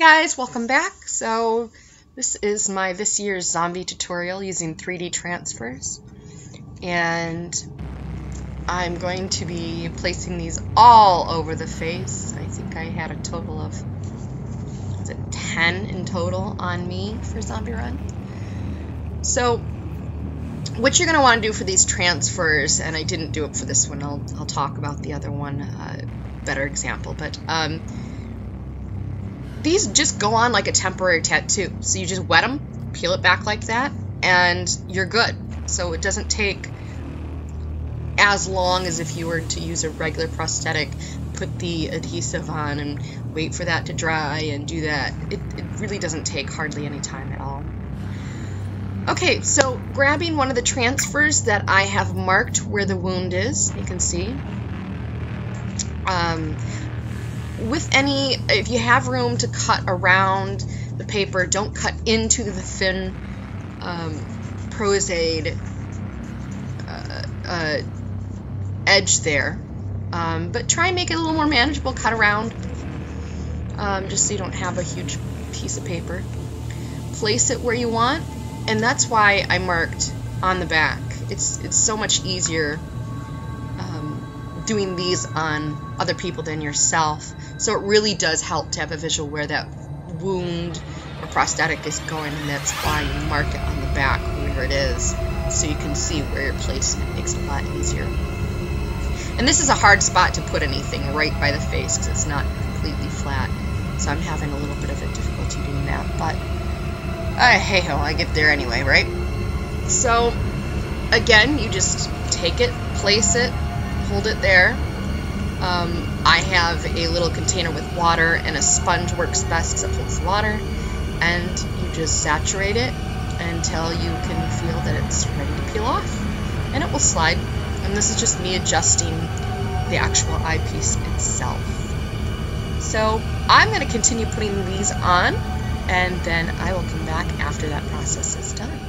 guys, welcome back. So this is my this year's zombie tutorial using 3D transfers, and I'm going to be placing these all over the face. I think I had a total of 10 in total on me for Zombie Run. So what you're going to want to do for these transfers, and I didn't do it for this one, I'll talk about the other one, better example, but these just go on like a temporary tattoo. So you just wet them, peel it back like that, and you're good. So it doesn't take as long as if you were to use a regular prosthetic, put the adhesive on and wait for that to dry and do that. It really doesn't take hardly any time at all. Okay, so grabbing one of the transfers that I have marked where the wound is, you can see. If you have room to cut around the paper, don't cut into the thin Prosthetic edge there, but try and make it a little more manageable. Cut around, just so you don't have a huge piece of paper. Place it where you want, and that's why I marked on the back. It's so much easier doing these on other people than yourself. So it really does help to have a visual where that wound or prosthetic is going, and that's why you mark it on the back where it is, so you can see where you're placing it. It makes it a lot easier. And this is a hard spot to put anything right by the face because it's not completely flat. So I'm having a little bit of a difficulty doing that, but hey ho, I get there anyway, right? So again, you just take it, place it, hold it there. I have a little container with water, and a sponge works best because it holds the water, and you just saturate it until you can feel that it's ready to peel off, and it will slide. And this is just me adjusting the actual eyepiece itself. So I'm going to continue putting these on, and then I will come back after that process is done.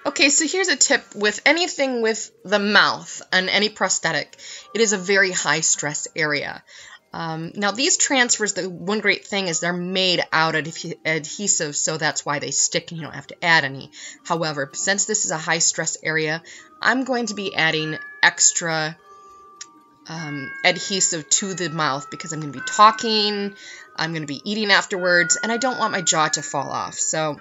Okay, so here's a tip with anything with the mouth and any prosthetic. It is a very high stress area. Now these transfers, the one great thing is they're made out of adhesive, so that's why they stick and you don't have to add any. However, since this is a high stress area, I'm going to be adding extra adhesive to the mouth because I'm going to be talking, I'm going to be eating afterwards, and I don't want my jaw to fall off. So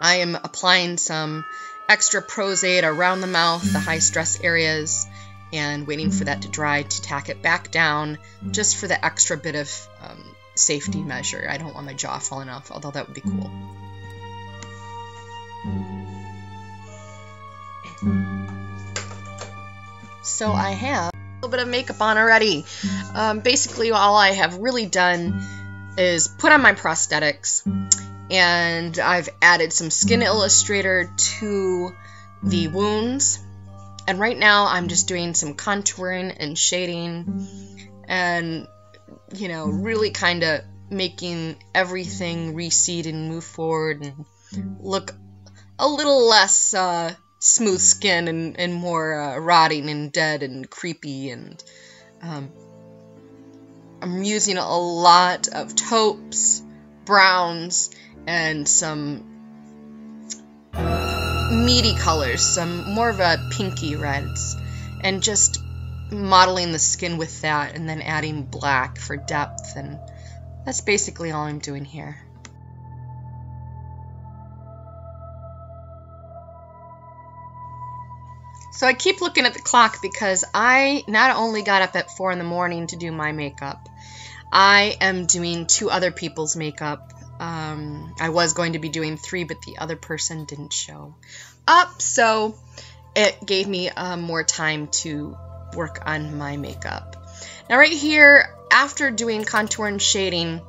I am applying some extra Prosthetic around the mouth, the high stress areas, and waiting for that to dry to tack it back down just for the extra bit of safety measure. I don't want my jaw falling off, although that would be cool. So I have a little bit of makeup on already. Basically all I have really done is put on my prosthetics, and I've added some skin Illustrator to the wounds. And right now I'm just doing some contouring and shading and, you know, really kind of making everything recede and move forward and look a little less smooth skin and more rotting and dead and creepy. And I'm using a lot of taupes, browns, and some meaty colors, some more of a pinky reds, and just modeling the skin with that, and then adding black for depth, and that's basically all I'm doing here. So I keep looking at the clock because I not only got up at 4 in the morning to do my makeup, I am doing 2 other people's makeup. I was going to be doing 3, but the other person didn't show up, so it gave me more time to work on my makeup. Now right here, after doing contour and shading,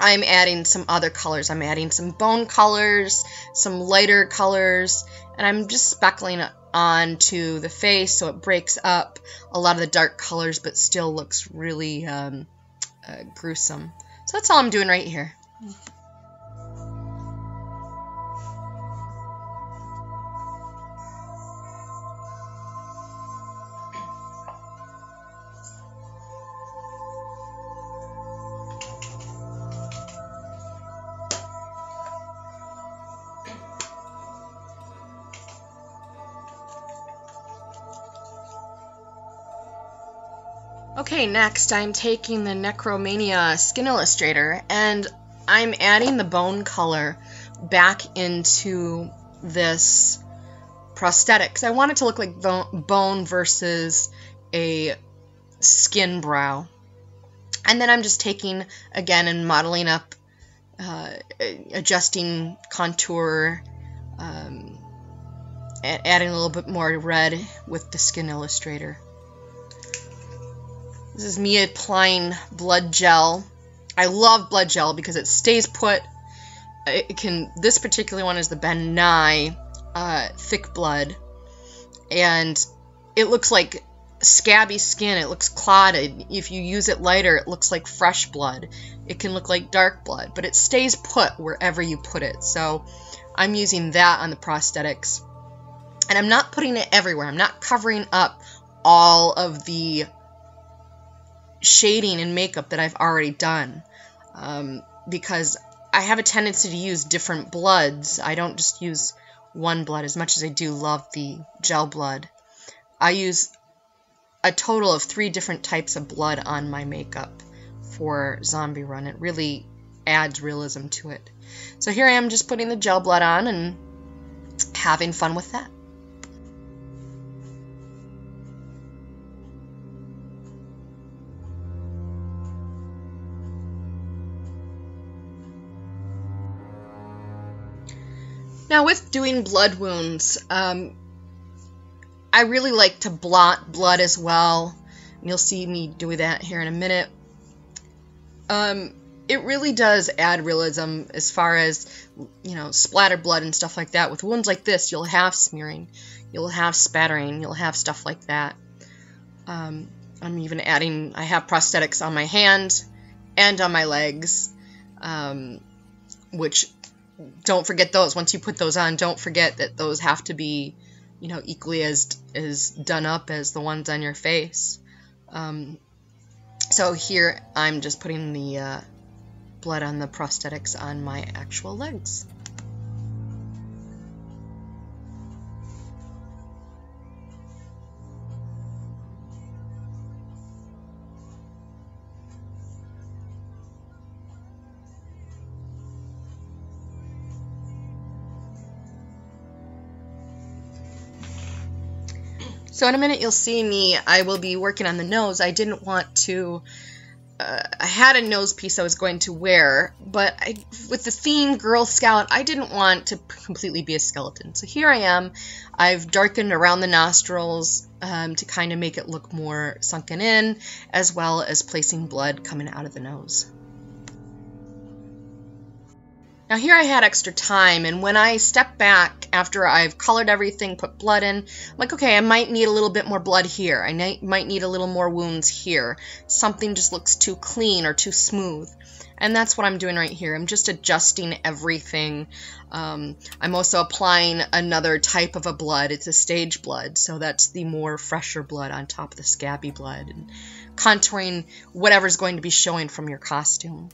I'm adding some other colors. I'm adding some bone colors, some lighter colors, and I'm just speckling it onto the face so it breaks up a lot of the dark colors but still looks really gruesome. So that's all I'm doing right here. Okay, next I'm taking the NecroMania Skin Illustrator and I'm adding the bone color back into this prosthetic because I want it to look like bone versus a skin brow. And then I'm just taking, again, and modeling up, adjusting contour, adding a little bit more red with the Skin Illustrator. This is me applying blood gel. I love blood gel because it stays put. This particular one is the Nye Thick Blood, and it looks like scabby skin. It looks clotted. If you use it lighter, it looks like fresh blood. It can look like dark blood, but it stays put wherever you put it. So I'm using that on the prosthetics, and I'm not putting it everywhere. I'm not covering up all of the shading and makeup that I've already done, because I have a tendency to use different bloods. I don't just use one blood as much as I do love the gel blood. I use a total of 3 different types of blood on my makeup for Zombie Run. It really adds realism to it. So here I am just putting the gel blood on and having fun with that. Now with doing blood wounds, I really like to blot blood as well. You'll see me do that here in a minute. It really does add realism as far as, you know, splatter blood and stuff like that. With wounds like this, you'll have smearing, you'll have spattering, you'll have stuff like that. I'm even adding, I have prosthetics on my hand and on my legs, which, don't forget those. Once you put those on, don't forget that those have to be, you know, equally as done up as the ones on your face. So here I'm just putting the blood on the prosthetics on my actual legs. So in a minute you'll see me, I will be working on the nose. I didn't want to, I had a nose piece I was going to wear, but with the theme Girl Scout, I didn't want to completely be a skeleton. So here I am. I've darkened around the nostrils to kind of make it look more sunken in, as well as placing blood coming out of the nose. Now here I had extra time, and when I step back after I've colored everything, put blood in, I'm like, okay, I might need a little bit more blood here. I might need a little more wounds here. Something just looks too clean or too smooth. And that's what I'm doing right here. I'm just adjusting everything. I'm also applying another type of a blood. It's a stage blood, so that's the more fresher blood on top of the scabby blood, and contouring whatever's going to be showing from your costume.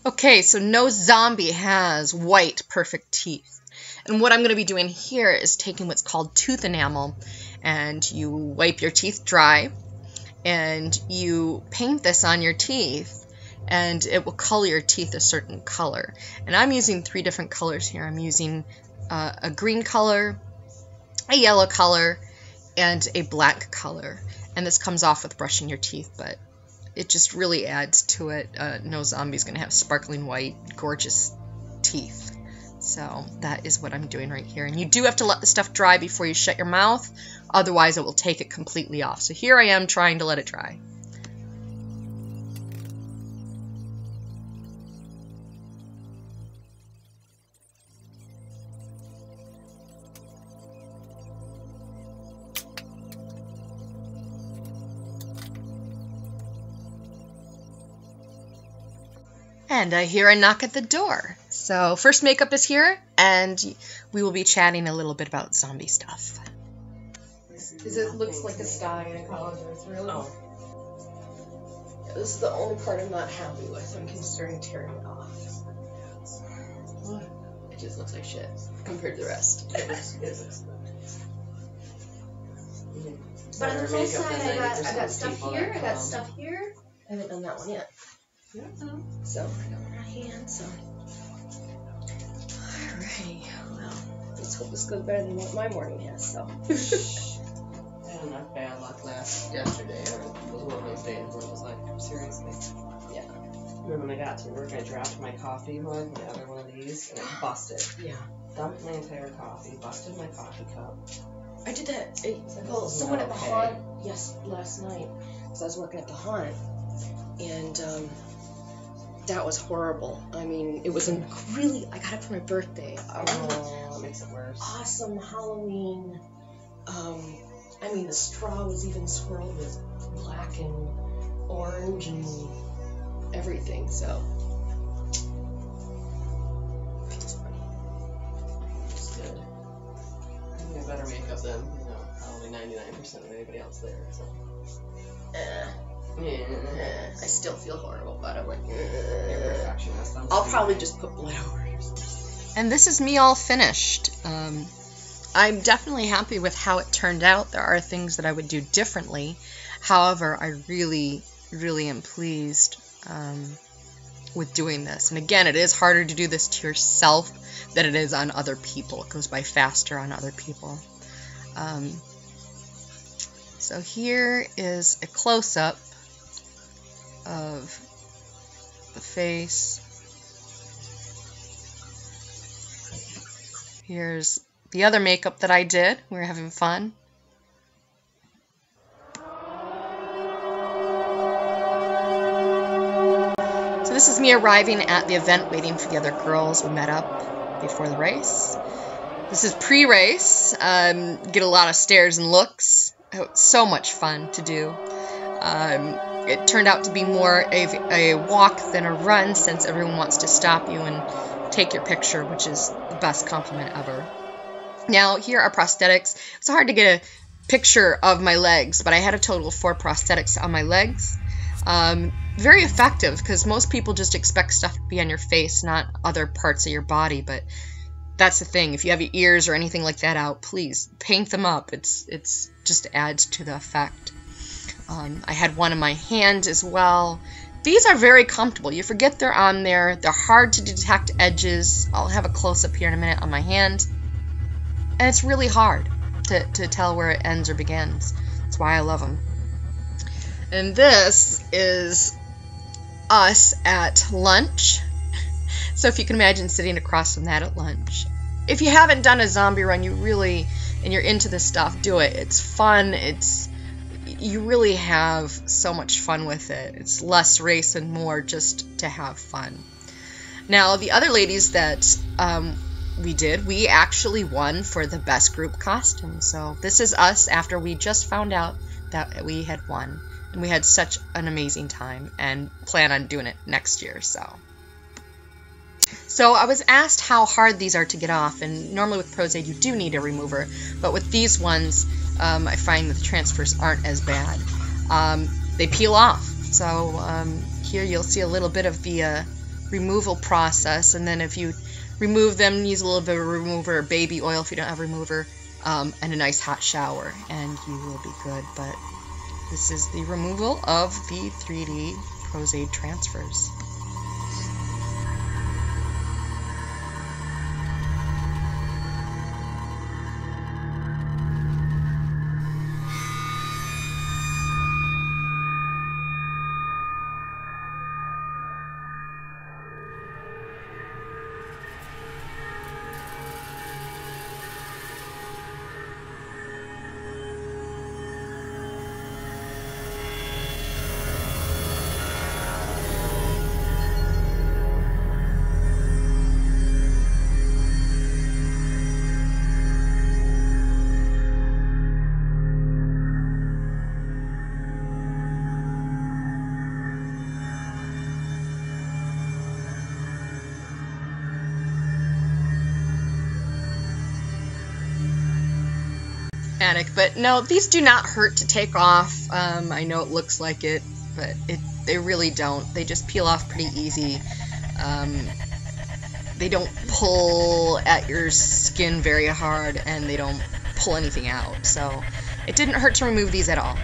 Okay, so no zombie has white, perfect teeth. And what I'm going to be doing here is taking what's called tooth enamel, and you wipe your teeth dry, and you paint this on your teeth, and it will color your teeth a certain color. And I'm using 3 different colors here. I'm using a green color, a yellow color, and a black color. And this comes off with brushing your teeth, but it just really adds to it. No zombie's going to have sparkling white, gorgeous teeth. So that is what I'm doing right here. And you do have to let the stuff dry before you shut your mouth, otherwise it will take it completely off. So here I am trying to let it dry. And I hear a knock at the door. So first makeup is here, and we will be chatting a little bit about zombie stuff. Because it looks like a sky, I apologize, really. Oh. Yeah, this is the only part I'm not happy with. I'm considering tearing it off. What? It just looks like shit compared to the rest. It looks good. But on the whole side, I got stuff here, I got stuff here. I haven't done that one yet. So I got my hand, so. Alrighty, well, let's hope this goes better than what my morning has, so. I had enough bad luck yesterday. It was one of those days where it was like, seriously. Yeah. Remember when I got to work, I dropped my coffee mug, my other one of these, and it busted. Yeah. Dumped my entire coffee, busted my coffee cup. I did that. Well, someone at the haunt, last night, because I was working at the haunt, and that was horrible. I mean, it was really, I got it for my birthday. That makes it worse. Awesome Halloween. I mean, the straw was even swirled with black and orange and everything, so. Feels funny. It's good. I think I better makeup than, probably 99% of anybody else there, so. I still feel horrible about it. Like, perfectionist. I'll probably just put blood over it. And this is me all finished. I'm definitely happy with how it turned out. There are things that I would do differently. However, I really, really am pleased with doing this. And again, it is harder to do this to yourself than it is on other people. It goes by faster on other people. So here is a close-up of the face. Here's the other makeup that I did. We were having fun. So this is me arriving at the event, waiting for the other girls. We met up before the race. This is pre-race. Get a lot of stares and looks. It's so much fun to do. It turned out to be more of a walk than a run, since everyone wants to stop you and take your picture, which is the best compliment ever. Now, here are prosthetics. It's hard to get a picture of my legs, but I had a total of 4 prosthetics on my legs. Very effective, because most people just expect stuff to be on your face, not other parts of your body, but that's the thing. If you have your ears or anything like that out, please paint them up. It's just adds to the effect. I had one in my hand as well. These are very comfortable. You forget they're on there. They're hard to detect edges. I'll have a close-up here in a minute on my hand. And it's really hard to tell where it ends or begins. That's why I love them. And this is us at lunch. So if you can imagine sitting across from that at lunch. If you haven't done a zombie run, and you're into this stuff, do it. It's fun. You really have so much fun with it. It's less race and more just to have fun. Now, the other ladies that we actually won for the best group costume. So this is us after we just found out that we had won. And we had such an amazing time and plan on doing it next year. So I was asked how hard these are to get off, and normally with Pros Aide you do need a remover, but with these ones I find that the transfers aren't as bad. They peel off, so here you'll see a little bit of the removal process, and then if you remove them, use a little bit of a remover or baby oil if you don't have a remover, and a nice hot shower, and you will be good. But this is the removal of the 3D Pros Aide transfers. Attic. But no, these do not hurt to take off. I know it looks like it, but they really don't. They just peel off pretty easy. They don't pull at your skin very hard, and they don't pull anything out. So it didn't hurt to remove these at all.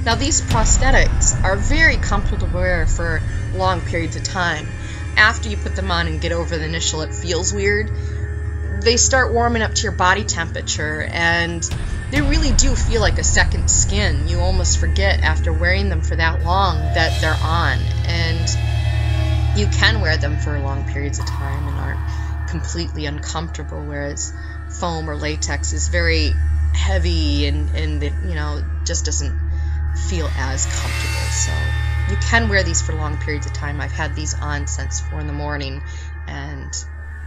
Now these prosthetics are very comfortable to wear for long periods of time. After you put them on and get over the initial it feels weird, they start warming up to your body temperature, and they really do feel like a second skin. You almost forget after wearing them for that long that they're on, and you can wear them for long periods of time and aren't completely uncomfortable, whereas foam or latex is very heavy and it, you know, just doesn't feel as comfortable. So you can wear these for long periods of time. I've had these on since 4 in the morning, and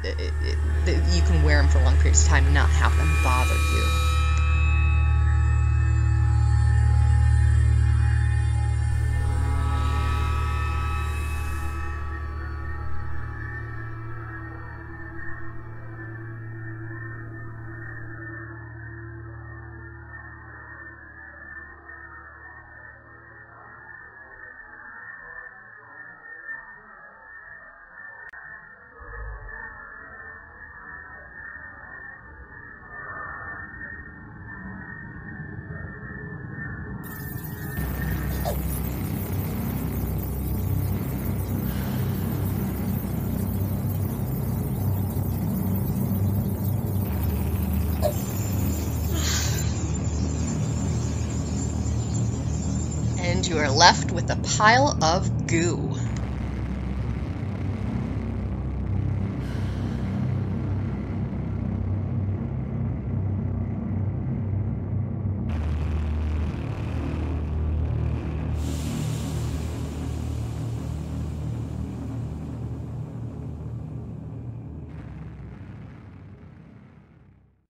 you can wear them for long periods of time and not have them bother you. You are left with a pile of goo.